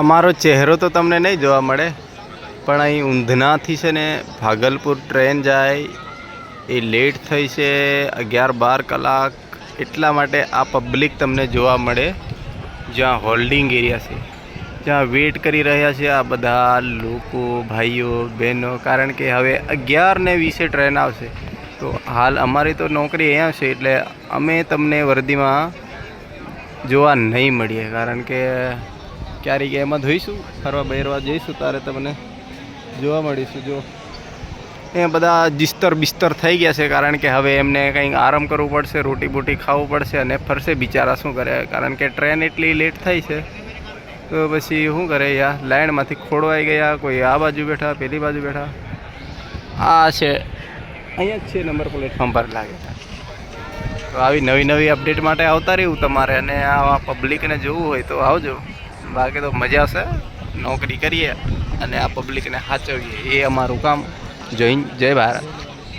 અમારો ચહેરો તો તમને નહીં જોવા મળે, પણ અહીં ઊંધનાથી છે ને ભાગલપુર ટ્રેન જાય એ લેટ થઈ છે 11-12 કલાક, એટલા માટે આ પબ્લિક તમને જોવા મળે જ્યાં હોલ્ડિંગ એરિયા છે, જ્યાં વેઇટ કરી રહ્યા છે આ બધા લોકો, ભાઈઓ બહેનો, કારણ કે હવે 11:20 ટ્રેન આવશે. તો હાલ અમારી તો નોકરી અહીંયા છે એટલે અમે તમને વર્દીમાં જોવા નહીં મળીએ, કારણ કે ક્યારેક એમાં જોઈશું, ફરવા બહેરવા જઈશું ત્યારે તમને જોવા મળીશું. જો એ બધા બિસ્તર થઈ ગયા છે, કારણ કે હવે એમને કંઈક આરામ કરવું પડશે, રોટી બોટી ખાવું પડશે અને ફરશે બિચારા. શું કરે, કારણ કે ટ્રેન એટલી લેટ થઈ છે તો પછી શું કરે, યાર લાઇનમાંથી ખોડવાઈ ગયા, કોઈ આ બાજુ બેઠા, પેલી બાજુ બેઠા. આ છે અહીંયા જ છે નંબર પ્લેટફોર્મ પર લાગે છે. તો આવી નવી અપડેટ માટે આવતા રહ્યું તમારે, અને આવા પબ્લિકને જોવું હોય તો આવજો. બાકી તો મજા આવશે, નોકરી કરીએ અને આ પબ્લિકને સાચવીએ, એ અમારું કામ. જય હિન્દ, જય ભારત.